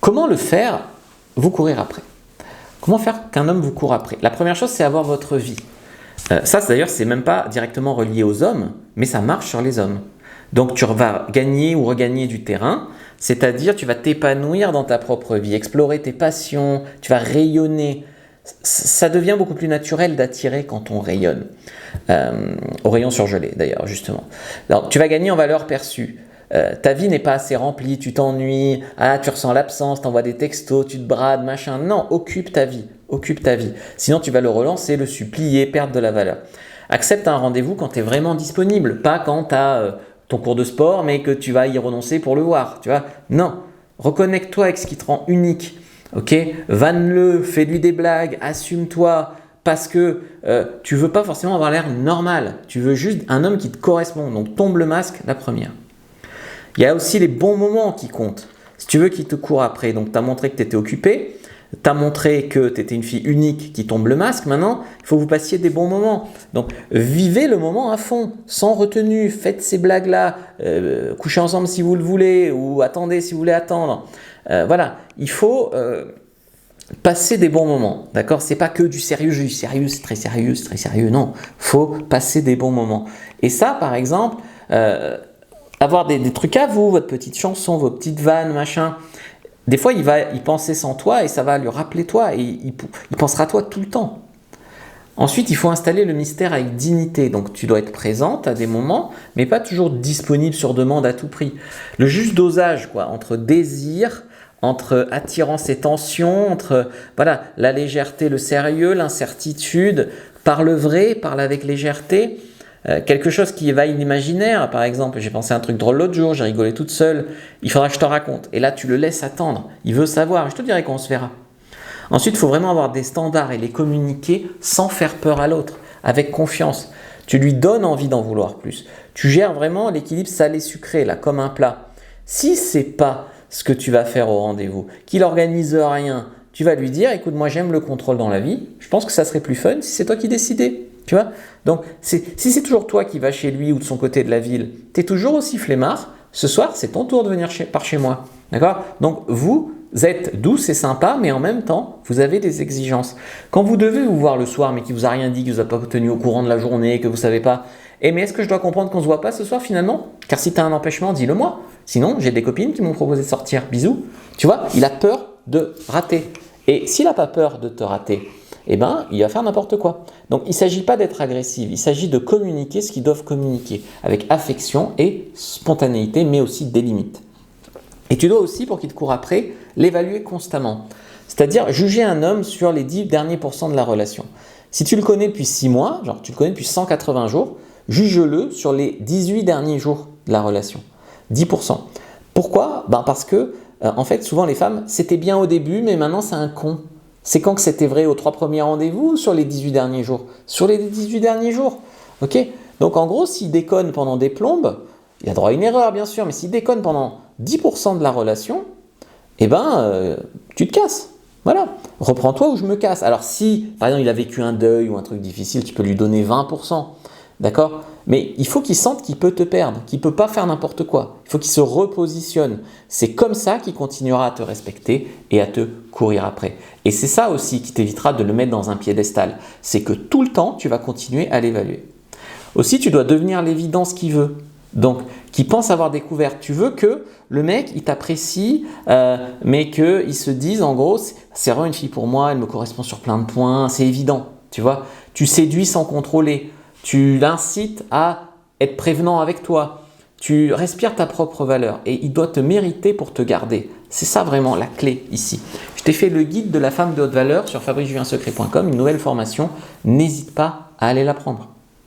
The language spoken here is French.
Comment le faire, vous courir après? Comment faire qu'un homme vous court après? La première chose, c'est avoir votre vie. Ça, d'ailleurs, c'est même pas directement relié aux hommes, mais ça marche sur les hommes. Donc, tu vas gagner ou regagner du terrain, c'est-à-dire tu vas t'épanouir dans ta propre vie, explorer tes passions, tu vas rayonner. Ça devient beaucoup plus naturel d'attirer quand on rayonne. Au rayon surgelé, d'ailleurs, justement. Alors, tu vas gagner en valeur perçue. Ta vie n'est pas assez remplie, tu t'ennuies, tu ressens l'absence, t'envoies des textos, tu te brades, machin. Non, occupe ta vie, occupe ta vie. Sinon, tu vas le relancer, le supplier, perdre de la valeur. Accepte un rendez-vous quand tu es vraiment disponible, pas quand tu as ton cours de sport, mais que tu vas y renoncer pour le voir. Tu vois? Non, reconnecte-toi avec ce qui te rend unique. Ok, vanne-le, fais-lui des blagues, assume-toi, parce que tu veux pas forcément avoir l'air normal. Tu veux juste un homme qui te correspond. Donc tombe le masque, la première. Il y a aussi les bons moments qui comptent. Si tu veux qu'il te court après, donc tu as montré que tu étais occupé, tu as montré que tu étais une fille unique qui tombe le masque, maintenant, il faut que vous passiez des bons moments. Donc, vivez le moment à fond, sans retenue, faites ces blagues-là, couchez ensemble si vous le voulez, ou attendez si vous voulez attendre. Voilà, il faut passer des bons moments, d'accord? C'est pas que du sérieux, je dis sérieux, c'est très sérieux, non. Il faut passer des bons moments. Et ça, par exemple, avoir des trucs à vous, votre petite chanson, vos petites vannes, machin. Des fois, il va y penser sans toi et ça va lui rappeler toi et il pensera à toi tout le temps. Ensuite, il faut installer le mystère avec dignité. Donc, tu dois être présente à des moments, mais pas toujours disponible sur demande à tout prix. Le juste dosage, quoi, entre désir, entre attirance et tension, entre voilà, la légèreté, le sérieux, l'incertitude. Parle vrai, parle avec légèreté. Quelque chose qui éveille l'imaginaire, par exemple, j'ai pensé à un truc drôle l'autre jour, j'ai rigolé toute seule, il faudra que je te raconte. Et là, tu le laisses attendre, il veut savoir, je te dirai quand on se verra. Ensuite, il faut vraiment avoir des standards et les communiquer sans faire peur à l'autre, avec confiance. Tu lui donnes envie d'en vouloir plus. Tu gères vraiment l'équilibre salé-sucré, là, comme un plat. Si c'est pas ce que tu vas faire au rendez-vous, qu'il organise rien, tu vas lui dire, écoute, moi j'aime le contrôle dans la vie, je pense que ça serait plus fun si c'est toi qui décidais. Tu vois? Donc, si c'est toujours toi qui vas chez lui ou de son côté de la ville, tu es toujours aussi flemmard, ce soir, c'est ton tour de venir par chez moi. D'accord? Donc, vous êtes douce et sympa, mais en même temps, vous avez des exigences. Quand vous devez vous voir le soir, mais qu'il ne vous a rien dit, qu'il ne vous a pas tenu au courant de la journée, que vous ne savez pas, mais est-ce que je dois comprendre qu'on ne se voit pas ce soir finalement? Car si tu as un empêchement, dis-le moi. Sinon, j'ai des copines qui m'ont proposé de sortir. Bisous. Tu vois? Il a peur de rater. Et s'il n'a pas peur de te rater, eh ben, il va faire n'importe quoi. Donc, il ne s'agit pas d'être agressif, il s'agit de communiquer ce qu'ils doivent communiquer, avec affection et spontanéité, mais aussi des limites. Et tu dois aussi, pour qu'il te court après, l'évaluer constamment. C'est-à-dire juger un homme sur les 10 derniers pourcents de la relation. Si tu le connais depuis 6 mois, genre tu le connais depuis 180 jours, juge-le sur les 18 derniers jours de la relation. 10%. Pourquoi? Parce que, en fait, souvent les femmes, c'était bien au début, mais maintenant c'est un con. C'est quand que c'était vrai aux 3 premiers rendez-vous ou sur les 18 derniers jours? Sur les 18 derniers jours. Ok? Donc en gros, s'il déconne pendant des plombes, il a droit à une erreur bien sûr, mais s'il déconne pendant 10% de la relation, eh ben, tu te casses. Voilà. Reprends-toi ou je me casse. Alors si, par exemple, il a vécu un deuil ou un truc difficile, tu peux lui donner 20%. D'accord? Mais il faut qu'il sente qu'il peut te perdre, qu'il ne peut pas faire n'importe quoi. Il faut qu'il se repositionne. C'est comme ça qu'il continuera à te respecter et à te courir après. Et c'est ça aussi qui t'évitera de le mettre dans un piédestal. C'est que tout le temps, tu vas continuer à l'évaluer. Aussi, tu dois devenir l'évidence qu'il veut. Donc, qui pense avoir découvert. Tu veux que le mec, il t'apprécie, mais qu'il se dise, en gros, c'est vraiment une fille pour moi, elle me correspond sur plein de points, c'est évident. Tu vois, tu séduis sans contrôler. Tu l'incites à être prévenant avec toi. Tu respires ta propre valeur et il doit te mériter pour te garder. C'est ça vraiment la clé ici. Je t'ai fait le guide de la femme de haute valeur sur fabricejuliensecret.com, une nouvelle formation. N'hésite pas à aller la prendre.